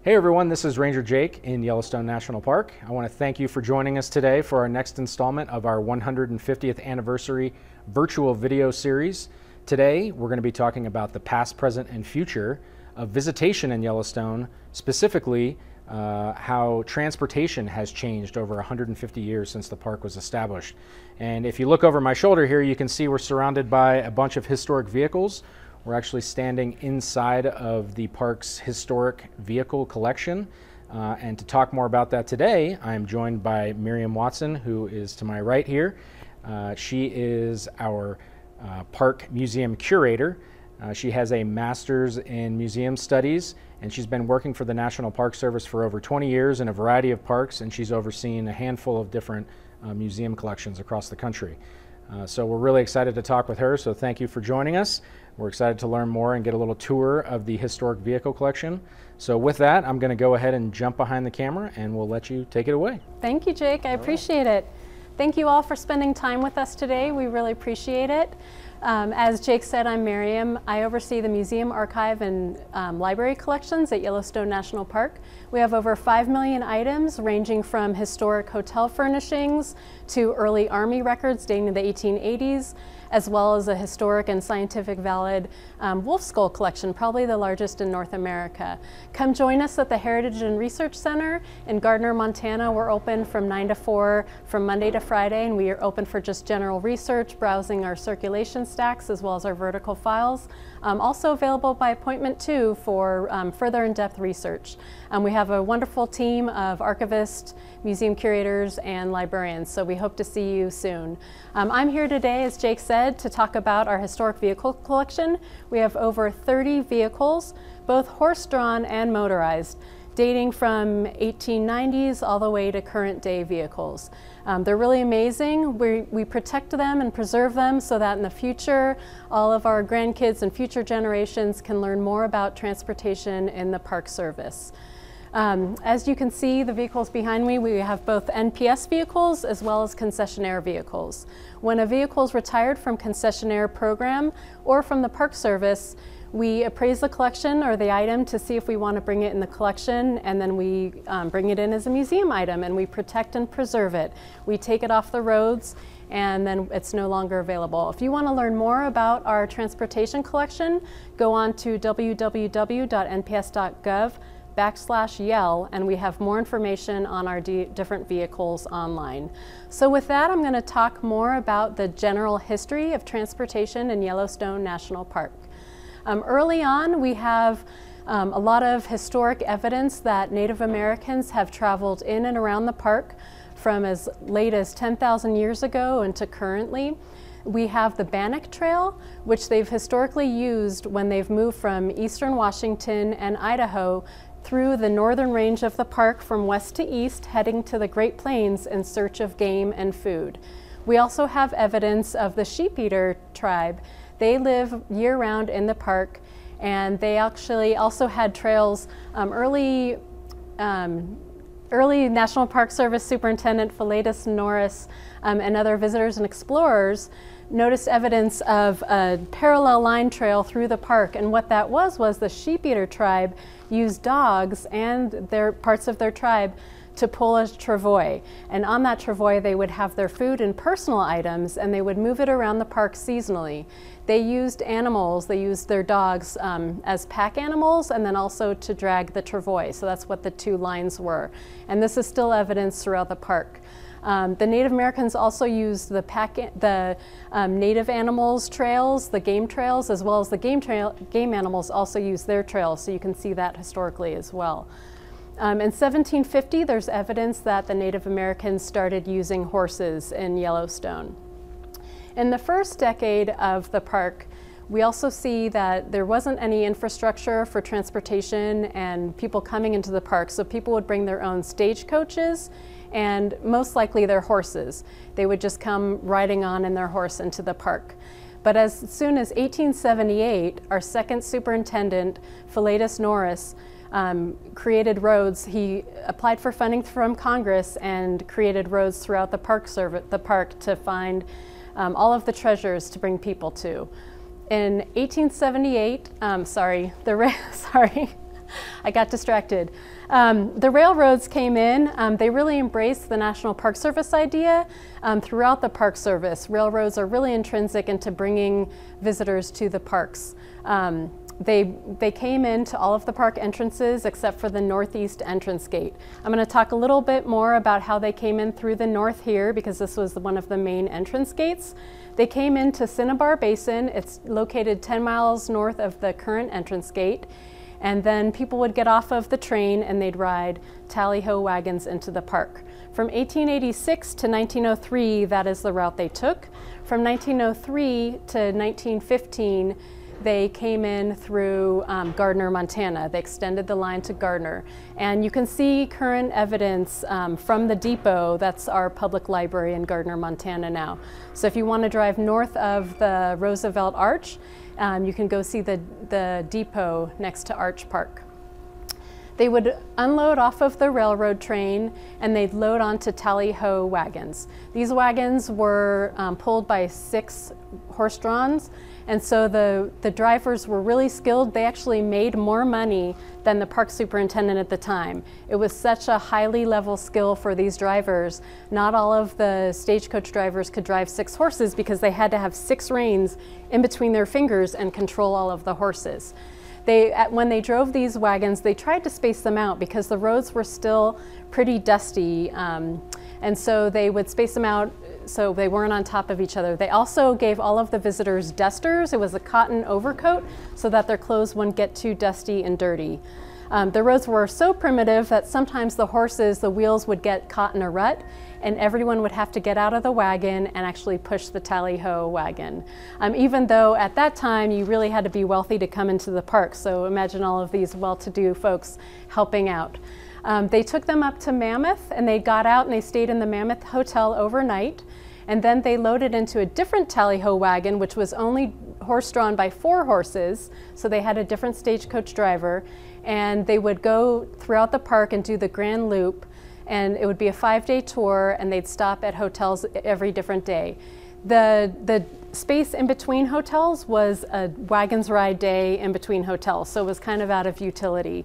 Hey everyone, this is Ranger Jake in Yellowstone National Park. I want to thank you for joining us today for our next installment of our 150th anniversary virtual video series. Today we're going to be talking about the past, present, and future of visitation in Yellowstone, specifically how transportation has changed over 150 years since the park was established. And if you look over my shoulder here, you can see we're surrounded by a bunch of historic vehicles. We're actually standing inside of the park's historic vehicle collection. And to talk more about that today, I'm joined by Miriam Watson, who is to my right here. She is our park museum curator. She has a master's in museum studies, and she's been working for the National Park Service for over 20 years in a variety of parks, and she's overseen a handful of different museum collections across the country. So we're really excited to talk with her, so thank you for joining us. We're excited to learn more and get a little tour of the historic vehicle collection. So with that, I'm going to go ahead and jump behind the camera and we'll let you take it away. Thank you, Jake. I appreciate it. Thank you all for spending time with us today. We really appreciate it. As Jake said, I'm Miriam. I oversee the museum, archive, and library collections at Yellowstone National Park. We have over 5 million items ranging from historic hotel furnishings to early Army records dating to the 1880s, as well as a historic and scientific valid wolf skull collection, probably the largest in North America. Come join us at the Heritage and Research Center in Gardner, Montana. We're open from 9 to 4 from Monday to Friday, and we are open for just general research, browsing our circulation stacks as well as our vertical files. Also available by appointment too for further in-depth research. We have a wonderful team of archivists, museum curators, and librarians, so we hope to see you soon. I'm here today, as Jake said, to talk about our historic vehicle collection. We have over 30 vehicles, both horse-drawn and motorized, dating from 1890s all the way to current day vehicles. They're really amazing. We protect them and preserve them so that in the future, all of our grandkids and future generations can learn more about transportation in the Park Service. As you can see, the vehicles behind me, we have both NPS vehicles as well as concessionaire vehicles. When a vehicle is retired from concessionaire program or from the Park Service, we appraise the collection or the item to see if we want to bring it in the collection, and then we bring it in as a museum item and we protect and preserve it. We take it off the roads and then it's no longer available. If you want to learn more about our transportation collection, go on to www.nps.gov/yell, and we have more information on our different vehicles online. So with that, I'm going to talk more about the general history of transportation in Yellowstone National Park. Early on, we have a lot of historic evidence that Native Americans have traveled in and around the park from as late as 10,000 years ago into currently. We have the Bannock Trail, which they've historically used when they've moved from eastern Washington and Idaho through the northern range of the park from west to east, heading to the Great Plains in search of game and food. We also have evidence of the Sheep-Eater tribe. They live year-round in the park, and they actually also had trails. Early National Park Service Superintendent Philetus Norris and other visitors and explorers noticed evidence of a parallel line trail through the park, and what that was the Sheep-Eater tribe used dogs and their parts of their tribe to pull a travois, and on that travois they would have their food and personal items, and they would move it around the park seasonally. They used animals, they used their dogs as pack animals, and then also to drag the travois, so that's what the two lines were, and this is still evidence throughout the park. The Native Americans also used the native animals trails, the game trails, as well as the game animals also used their trails, so you can see that historically as well. In 1750, there's evidence that the Native Americans started using horses in Yellowstone. In the first decade of the park, we also see that there wasn't any infrastructure for transportation and people coming into the park, so people would bring their own stagecoaches and most likely their horses. They would just come riding on in their horse into the park. But as soon as 1878, our second superintendent, Philetus Norris, created roads. He applied for funding from Congress and created roads throughout the park to find all of the treasures to bring people to. In 1878, I got distracted. The railroads came in. They really embraced the National Park Service idea throughout the Park Service. Railroads are really intrinsic into bringing visitors to the parks. They came into all of the park entrances except for the northeast entrance gate. I'm going to talk a little bit more about how they came in through the north here because this was one of the main entrance gates. They came into Cinnabar Basin. It's located 10 miles north of the current entrance gate. And then people would get off of the train and they'd ride tally-ho wagons into the park. From 1886 to 1903, that is the route they took. From 1903 to 1915, they came in through Gardner, Montana. They extended the line to Gardner. And you can see current evidence from the depot. That's our public library in Gardner, Montana now. So if you want to drive north of the Roosevelt Arch, you can go see the depot next to Arch Park. They would unload off of the railroad train and they'd load onto tally-ho wagons. These wagons were pulled by 6 horse-drawns, and so the drivers were really skilled. They actually made more money than the park superintendent at the time. It was such a highly level skill for these drivers. Not all of the stagecoach drivers could drive 6 horses because they had to have 6 reins in between their fingers and control all of the horses. When they drove these wagons, they tried to space them out because the roads were still pretty dusty, and so they would space them out so they weren't on top of each other. They also gave all of the visitors dusters. It was a cotton overcoat so that their clothes wouldn't get too dusty and dirty. The roads were so primitive that sometimes the wheels would get caught in a rut, and everyone would have to get out of the wagon and actually push the tally-ho wagon. Even though at that time you really had to be wealthy to come into the park, so imagine all of these well-to-do folks helping out. They took them up to Mammoth and they got out and they stayed in the Mammoth Hotel overnight, and then they loaded into a different tally-ho wagon which was only horse-drawn by 4 horses, so they had a different stagecoach driver, and they would go throughout the park and do the Grand Loop, and it would be a 5-day tour and they'd stop at hotels every different day. The space in between hotels was a wagons ride day in between hotels, so it was kind of out of utility.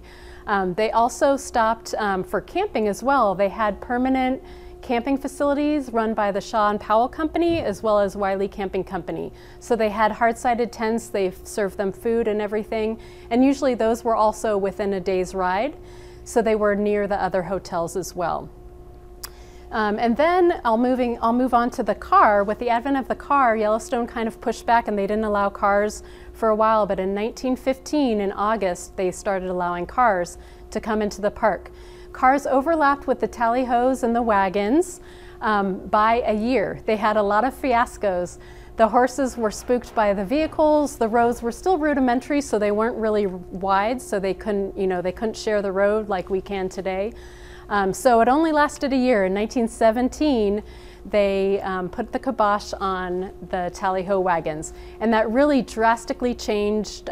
They also stopped for camping as well. They had permanent camping facilities run by the Shaw and Powell Company as well as Wiley Camping Company. So they had hard-sided tents, they served them food and everything, and usually those were also within a day's ride, so they were near the other hotels as well. And then I'll move on to the car. With the advent of the car, Yellowstone kind of pushed back and they didn't allow cars for a while, but in 1915, in August, they started allowing cars to come into the park. Cars overlapped with the tally-hos and the wagons by a year. They had a lot of fiascos. The horses were spooked by the vehicles. The roads were still rudimentary, so they weren't really wide, so they couldn't share the road like we can today. So it only lasted a year. In 1917, they put the kibosh on the tally-ho wagons, and that really drastically changed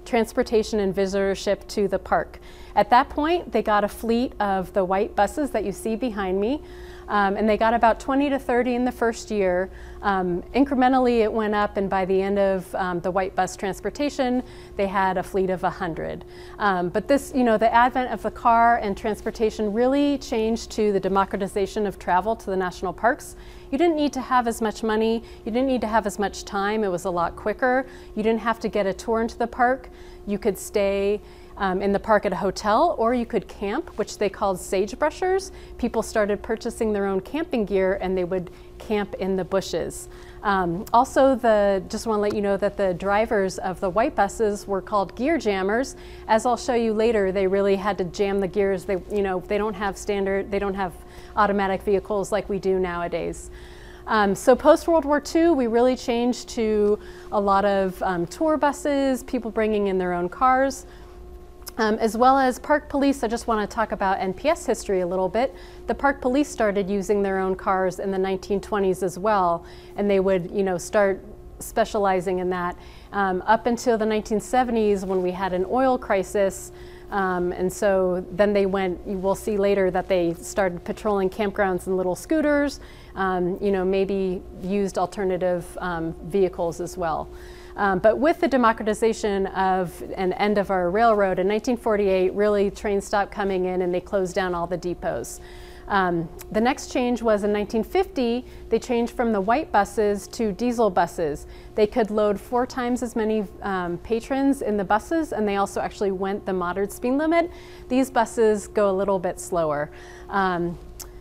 transportation and visitorship to the park. At that point, they got a fleet of the white buses that you see behind me, and they got about 20 to 30 in the first year. Incrementally, it went up, and by the end of the white bus transportation, they had a fleet of 100. But this, the advent of the car and transportation really changed to the democratization of travel to the national parks. You didn't need to have as much money. You didn't need to have as much time. It was a lot quicker. You didn't have to get a tour into the park. You could stay in the park at a hotel, or you could camp, which they called sagebrushers. People started purchasing their own camping gear and they would camp in the bushes. Also, just want to let you know that the drivers of the white buses were called gear jammers. As I'll show you later, they really had to jam the gears. They don't have automatic vehicles like we do nowadays. So post-World War II, we really changed to a lot of tour buses, people bringing in their own cars. As well as park police. I just want to talk about NPS history a little bit. The park police started using their own cars in the 1920s as well, and they would, start specializing in that up until the 1970s when we had an oil crisis. And so then we'll see later that they started patrolling campgrounds in little scooters, maybe used alternative vehicles as well. But with the democratization of an end of our railroad in 1948, really trains stopped coming in and they closed down all the depots. The next change was in 1950, they changed from the white buses to diesel buses. They could load 4 times as many patrons in the buses, and they also actually went the moderate speed limit. These buses go a little bit slower.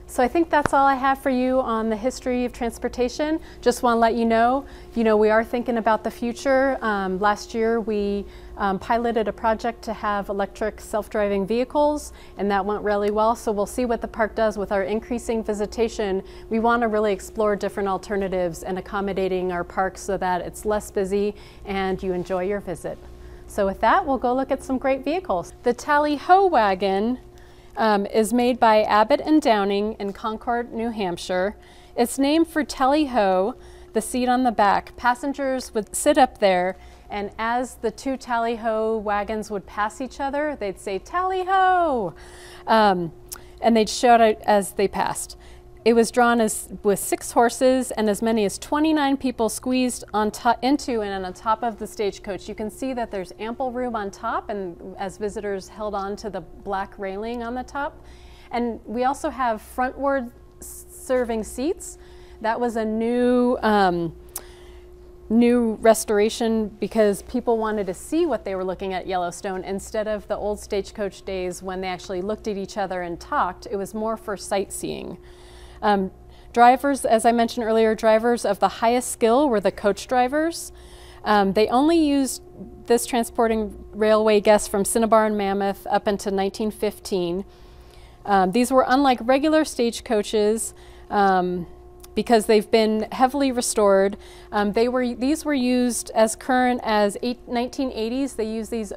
So I think that's all I have for you on the history of transportation. Just want to let you know, we are thinking about the future. Last year we piloted a project to have electric self-driving vehicles, and that went really well. So we'll see what the park does with our increasing visitation. We want to really explore different alternatives and accommodating our park so that it's less busy and you enjoy your visit. So with that, we'll go look at some great vehicles. The Hoe Wagon is made by Abbott and Downing in Concord, New Hampshire. It's named for Tally Ho, the seat on the back. Passengers would sit up there, and as the 2 Tally Ho wagons would pass each other, they'd say, "Tally Ho!" And they'd shout out as they passed. It was drawn with 6 horses and as many as 29 people squeezed into and on top of the stagecoach. You can see that there's ample room on top, and as visitors held on to the black railing on the top. And we also have frontward serving seats. That was a new restoration because people wanted to see what they were looking at Yellowstone instead of the old stagecoach days when they actually looked at each other and talked. It was more for sightseeing. Drivers, as I mentioned earlier, drivers of the highest skill were the coach drivers. They only used this transporting railway guests from Cinnabar and Mammoth up until 1915. These were unlike regular stagecoaches because they've been heavily restored. These were used as current as 1980s. They used these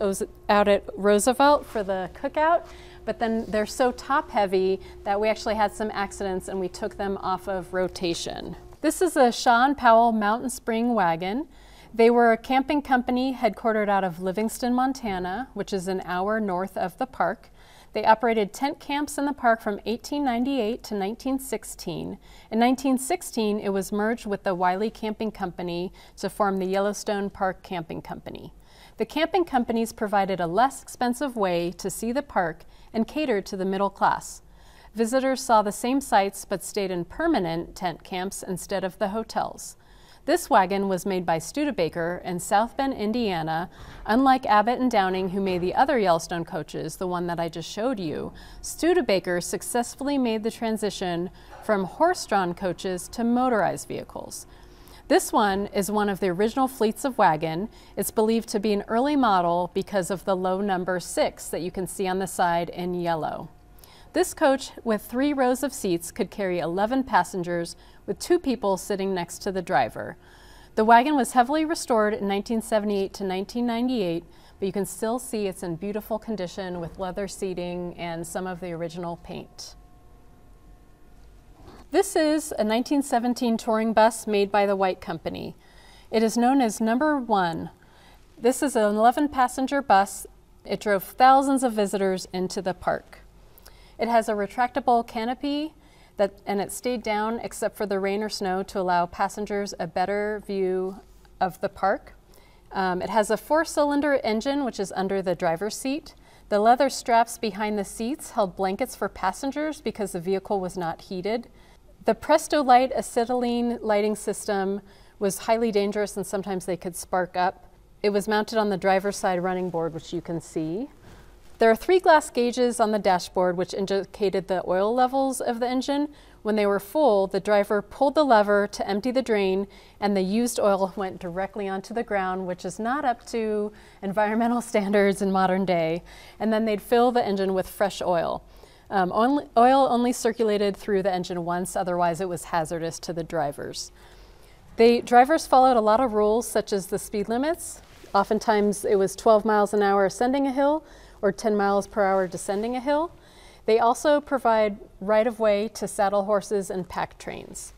out at Roosevelt for the cookout. But then they're so top heavy that we actually had some accidents and we took them off of rotation. This is a Shaw and Powell Mountain Spring wagon. They were a camping company headquartered out of Livingston, Montana, which is an hour north of the park. They operated tent camps in the park from 1898 to 1916. In 1916, it was merged with the Wiley Camping Company to form the Yellowstone Park Camping Company. The camping companies provided a less expensive way to see the park and catered to the middle class. Visitors saw the same sights but stayed in permanent tent camps instead of the hotels. This wagon was made by Studebaker in South Bend, Indiana. Unlike Abbott and Downing, who made the other Yellowstone coaches, the one that I just showed you, Studebaker successfully made the transition from horse-drawn coaches to motorized vehicles. This one is one of the original fleets of wagon. It's believed to be an early model because of the low number 6 that you can see on the side in yellow. This coach with 3 rows of seats could carry 11 passengers with 2 people sitting next to the driver. The wagon was heavily restored in 1978 to 1998, but you can still see it's in beautiful condition with leather seating and some of the original paint. This is a 1917 touring bus made by the White Company. It is known as Number 1. This is an 11-passenger bus. It drove thousands of visitors into the park. It has a retractable canopy and it stayed down except for the rain or snow to allow passengers a better view of the park. It has a 4-cylinder engine which is under the driver's seat. The leather straps behind the seats held blankets for passengers because the vehicle was not heated. The Presto Light acetylene lighting system was highly dangerous and sometimes they could spark up. It was mounted on the driver's side running board, which you can see. There are 3 glass gauges on the dashboard which indicated the oil levels of the engine. When they were full, the driver pulled the lever to empty the drain and the used oil went directly onto the ground, which is not up to environmental standards in modern day. And then they'd fill the engine with fresh oil. Oil only circulated through the engine once, otherwise it was hazardous to the drivers. The drivers followed a lot of rules such as the speed limits. Oftentimes it was 12 miles an hour ascending a hill or 10 miles per hour descending a hill. They also provide right-of-way to saddle horses and pack trains.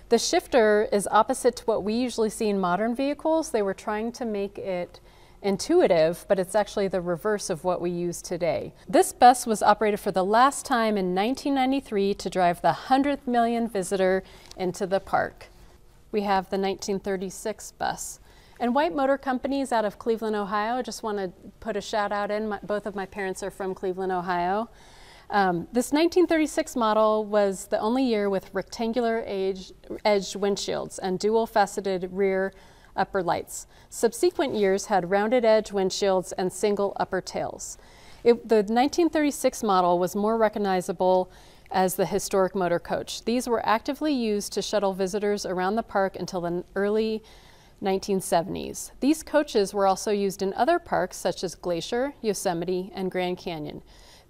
The shifter is opposite to what we usually see in modern vehicles. They were trying to make it intuitive, but it's actually the reverse of what we use today. This bus was operated for the last time in 1993 to drive the 100th million visitor into the park. We have the 1936 bus. And White Motor Company is out of Cleveland, Ohio. I just want to put a shout out in. Both of my parents are from Cleveland, Ohio. This 1936 model was the only year with rectangular edged windshields and dual-faceted rear upper lights. Subsequent years had rounded edge windshields and single upper tails. The 1936 model was more recognizable as the historic motor coach. These were actively used to shuttle visitors around the park until the early 1970s. These coaches were also used in other parks such as Glacier, Yosemite, and Grand Canyon.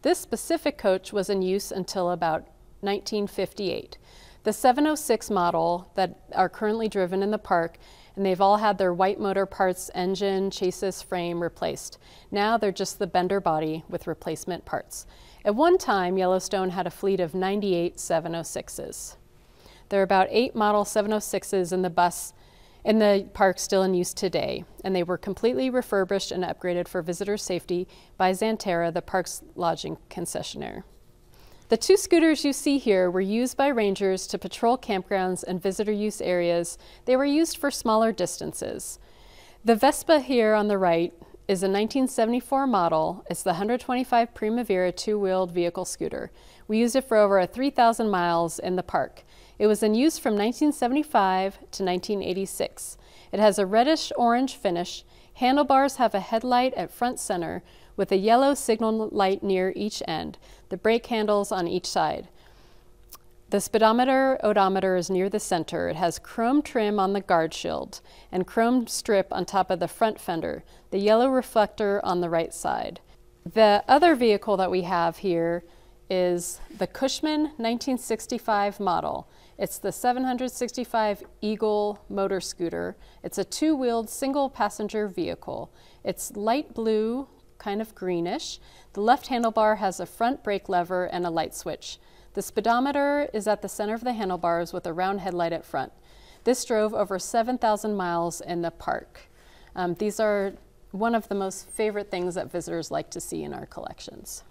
This specific coach was in use until about 1958. The 706 model that are currently driven in the park, and they've all had their White Motor parts, engine, chassis, frame replaced. Now they're just the bender body with replacement parts. At one time, Yellowstone had a fleet of 98 706s. There are about 8 model 706s in the park still in use today, and they were completely refurbished and upgraded for visitor safety by Xanterra, the park's lodging concessionaire. The 2 scooters you see here were used by rangers to patrol campgrounds and visitor use areas. They were used for smaller distances. The Vespa here on the right is a 1974 model. It's the 125 Primavera 2-wheeled vehicle scooter. We used it for over 3,000 miles in the park. It was in use from 1975 to 1986. It has a reddish-orange finish. Handlebars have a headlight at front center with a yellow signal light near each end, the brake handles on each side. The speedometer odometer is near the center. It has chrome trim on the guard shield and chrome strip on top of the front fender, the yellow reflector on the right side. The other vehicle that we have here is the Cushman 1965 model. It's the 765 Eagle motor scooter. It's a 2-wheeled single passenger vehicle. It's light blue, kind of greenish. The left handlebar has a front brake lever and a light switch. The speedometer is at the center of the handlebars with a round headlight at front. This drove over 7,000 miles in the park. These are one of the most favorite things that visitors like to see in our collections.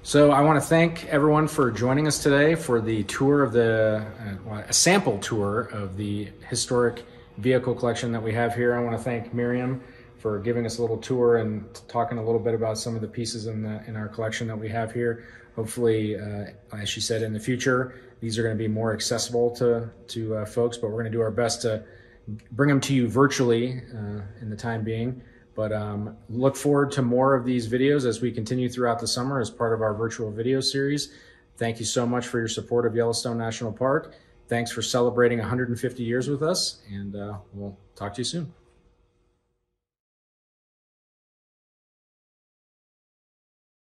So I want to thank everyone for joining us today for the tour of a sample tour of the historic vehicle collection that we have here. I want to thank Miriam for giving us a little tour and talking a little bit about some of the pieces in our collection that we have here. Hopefully, as she said, in the future, these are going to be more accessible to folks, but we're going to do our best to bring them to you virtually in the time being. But look forward to more of these videos as we continue throughout the summer as part of our virtual video series. Thank you so much for your support of Yellowstone National Park. Thanks for celebrating 150 years with us, and we'll talk to you soon.